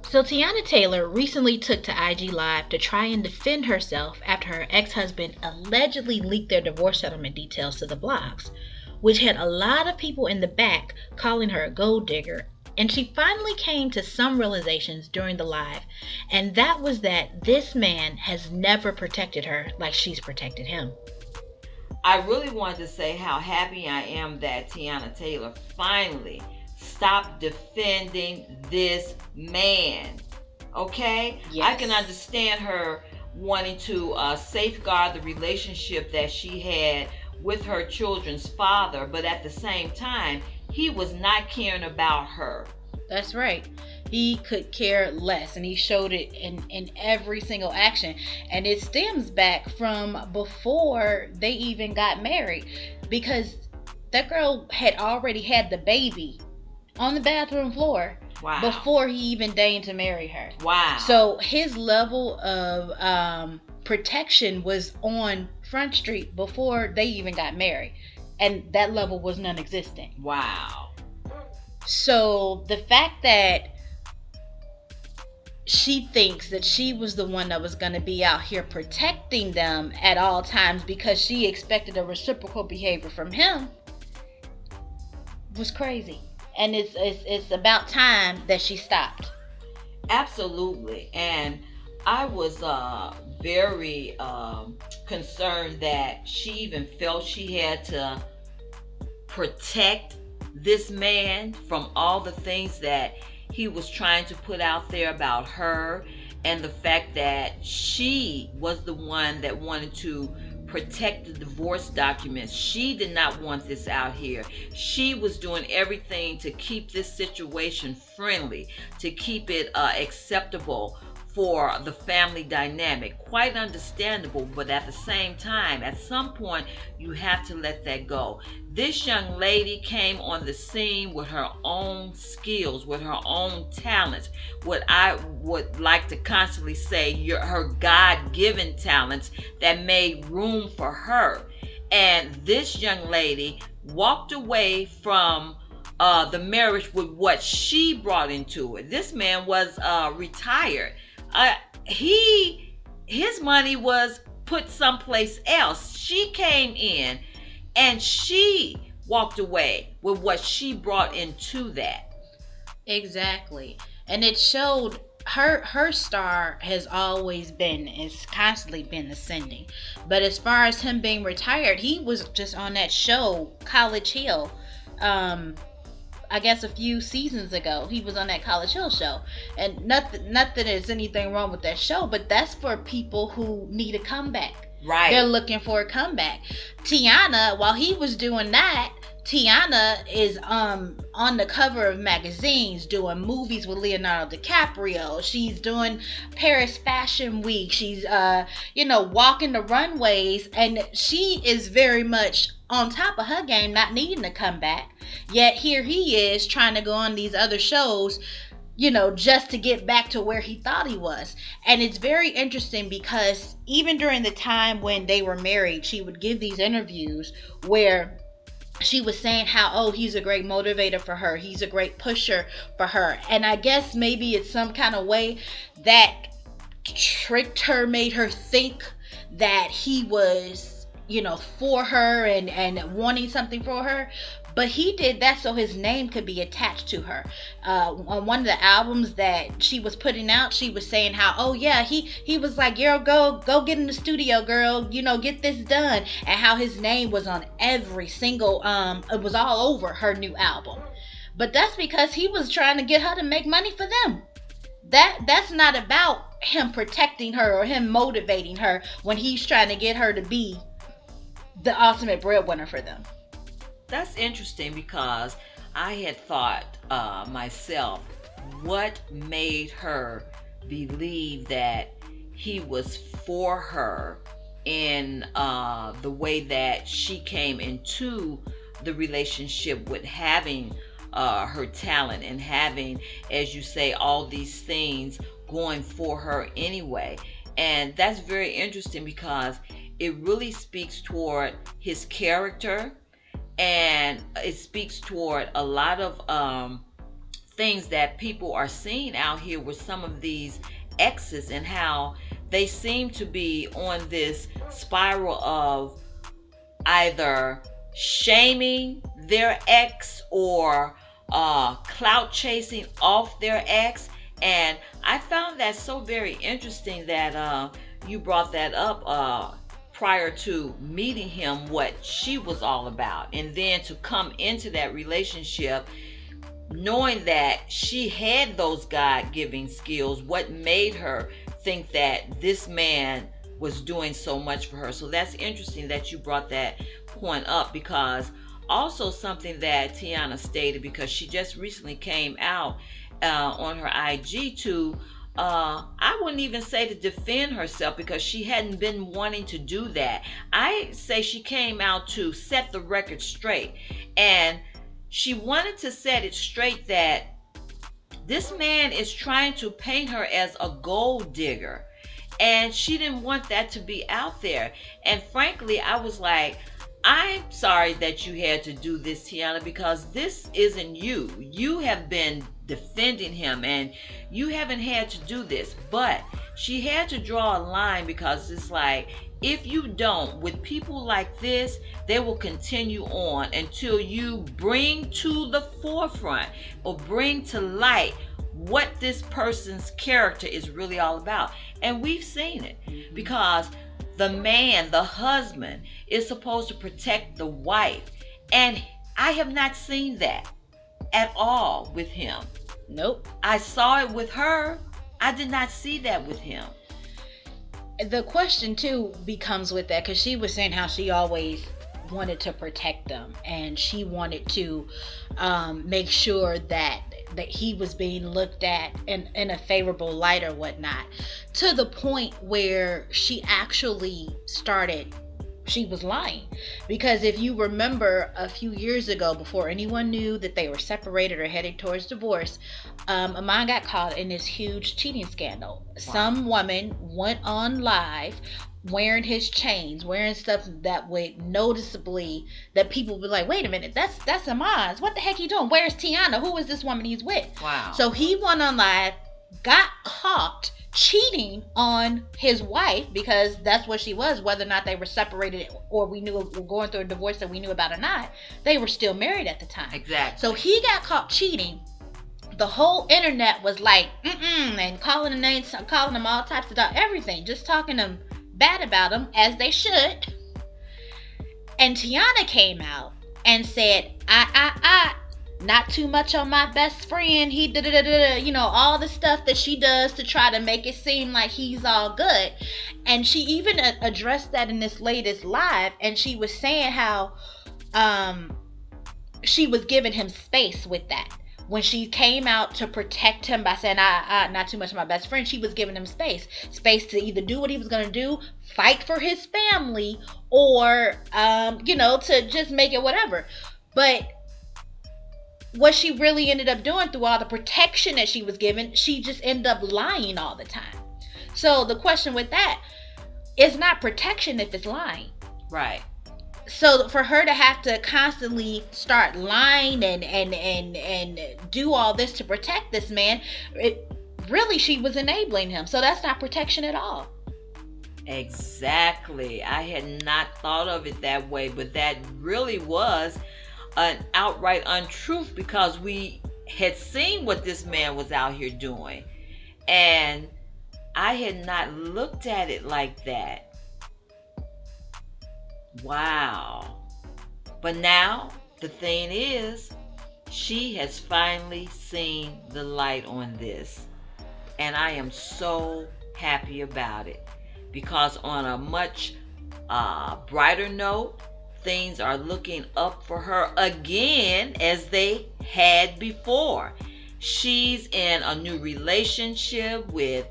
So Teyana Taylor recently took to IG Live to try and defend herself after her ex-husband allegedly leaked their divorce settlement details to the blogs, which had a lot of people in the back calling her a gold digger. And she finally came to some realizations during the live, and that was that this man has never protected her like she's protected him. I really wanted to say how happy I am that Teyana Taylor finally stopped defending this man. Okay? Yes. I can understand her wanting to safeguard the relationship that she had with her children's father, but at the same time, he was not caring about her. That's right. He could care less, and he showed it in every single action. And it stems back from before they even got married, because that girl had already had the baby on the bathroom floor. Wow. Before he even deigned to marry her. Wow. So his level of protection was on Front Street before they even got married. And that level was non-existent. Wow. So the fact that she thinks that she was the one that was going to be out here protecting them at all times because she expected a reciprocal behavior from him was crazy. And it's about time that she stopped. Absolutely. And I was very concerned that she even felt she had to protect this man from all the things that he was trying to put out there about her, and the fact that she was the one that wanted to protect the divorce documents. She did not want this out here. She was doing everything to keep this situation friendly, to keep it acceptable for the family dynamic. Quite understandable, but at the same time, at some point, you have to let that go. This young lady came on the scene with her own skills, with her own talents, what I would like to constantly say, her God-given talents that made room for her. And this young lady walked away from the marriage with what she brought into it. This man was retired. His money was put someplace else. She came in and she walked away with what she brought into that. Exactly. And it showed her star has always been, it's constantly been ascending. But as far as him being retired, he was just on that show, College Hill. I guess a few seasons ago, he was on that College Hill show. And not that there's anything wrong with that show, but that's for people who need a comeback. Right. They're looking for a comeback. Teyana, while he was doing that, Teyana is on the cover of magazines doing movies with Leonardo DiCaprio. She's doing Paris Fashion Week. She's walking the runways, and she is very much on top of her game, not needing to come back. Yet here he is trying to go on these other shows, just to get back to where he thought he was. And it's very interesting because even during the time when they were married, she would give these interviews where she was saying how, he's a great motivator for her. He's a great pusher for her. And I guess maybe it's some kind of way that tricked her, made her think that he was, for her and wanting something for her. But he did that so his name could be attached to her. On one of the albums that she was putting out, she was saying how, he was like, girl, go get in the studio, girl, get this done. And how his name was on every single, it was all over her new album. But that's because he was trying to get her to make money for them. That's not about him protecting her or him motivating her when he's trying to get her to be the ultimate breadwinner for them. That's interesting because I had thought myself, what made her believe that he was for her in the way that she came into the relationship with having her talent and having, as you say, all these things going for her anyway. And that's very interesting because it really speaks toward his character, and it speaks toward a lot of things that people are seeing out here with some of these exes, and how they seem to be on this spiral of either shaming their ex or clout chasing off their ex. And I found that so very interesting that you brought that up prior to meeting him, what she was all about. And then to come into that relationship knowing that she had those God-given skills, what made her think that this man was doing so much for her. So that's interesting that you brought that point up, because also something that Teyana stated, because she just recently came out on her IG to I wouldn't even say to defend herself, because she hadn't been wanting to do that. I say she came out to set the record straight, and she wanted to set it straight that this man is trying to paint her as a gold digger, and she didn't want that to be out there. And frankly, I was like, I'm sorry that you had to do this, Teyana, because this isn't you. You have been defending him and you haven't had to do this. But she had to draw a line, because it's like, if you don't, with people like this, they will continue on until you bring to the forefront or bring to light what this person's character is really all about. And we've seen it, because the man, the husband, is supposed to protect the wife. And I have not seen that at all with him. Nope. I saw it with her. I did not see that with him. The question too becomes with that, because she was saying how she always wanted to protect them, and she wanted to make sure that he was being looked at in a favorable light or whatnot, to the point where she actually she was lying. Because if you remember, a few years ago, before anyone knew that they were separated or headed towards divorce, Iman got caught in this huge cheating scandal. Wow. Some woman went on live wearing his chains, wearing stuff that would noticeably, that people would be like, wait a minute, that's Iman's. What the heck he doing? Where's Teyana? Who is this woman he's with? Wow. So he went on live, got caught cheating on his wife, because that's what she was, whether or not they were separated or we knew were going through a divorce that we knew about or not, they were still married at the time. Exactly. So he got caught cheating. The whole internet was like, and calling the names, calling them all types of stuff, everything, just talking them bad about him, as they should. And Teyana came out and said, not too much on my best friend. He all the stuff that she does to try to make it seem like he's all good. And she even addressed that in this latest live, and she was saying how she was giving him space with that. When she came out to protect him by saying, not too much of my best friend, she was giving him space to either do what he was going to do, fight for his family, or to just make it whatever. But what she really ended up doing, through all the protection that she was given, she just ended up lying all the time. So the question with that, it's not protection if it's lying. Right. So for her to have to constantly start lying and do all this to protect this man, she was enabling him. So that's not protection at all. Exactly. I had not thought of it that way, but that really was an outright untruth, because we had seen what this man was out here doing, and I had not looked at it like that. Wow. But now the thing is, she has finally seen the light on this, and I am so happy about it, because on a much brighter note, things are looking up for her again, as they had before. She's in a new relationship with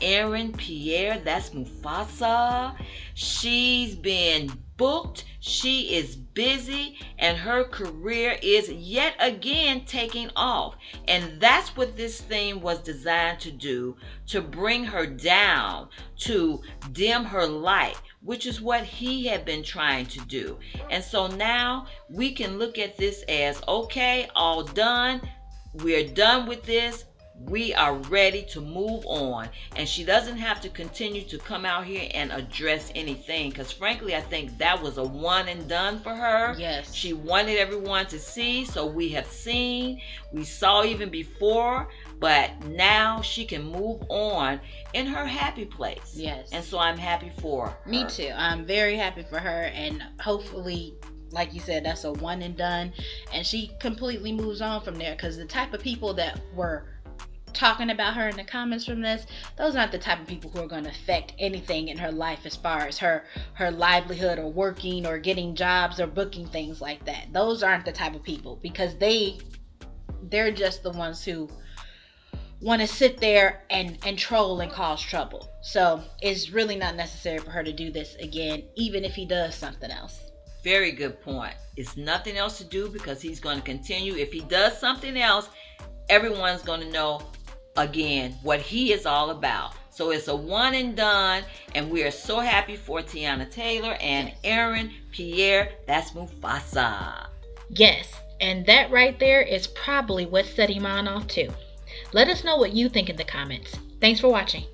Aaron Pierre, that's Mufasa. She's been booked, she is busy, and her career is yet again taking off. And that's what this thing was designed to do, to bring her down, to dim her light, which is what he had been trying to do. And so now we can look at this as, okay, all done. we're done with this. We are ready to move on. And she doesn't have to continue to come out here and address anything. Because frankly, I think that was a one and done for her. Yes. She wanted everyone to see. So we have seen. We saw even before. But now she can move on in her happy place. Yes. And so I'm happy for her. Me too. I'm very happy for her. And hopefully, like you said, that's a one and done. And she completely moves on from there. Because the type of people that were talking about her in the comments from this, those aren't the type of people who are going to affect anything in her life as far as her livelihood or working or getting jobs or booking things like that. Those aren't the type of people, because they're just the ones who want to sit there and troll and cause trouble. So it's really not necessary for her to do this again, even if he does something else. Very good point. It's nothing else to do, because he's going to continue. If he does something else, everyone's going to know again what he is all about. So it's a one and done, and we are so happy for Teyana Taylor and Aaron, Pierre. That's Mufasa. Yes, and that right there is probably what set Iman off too. Let us know what you think in the comments. Thanks for watching.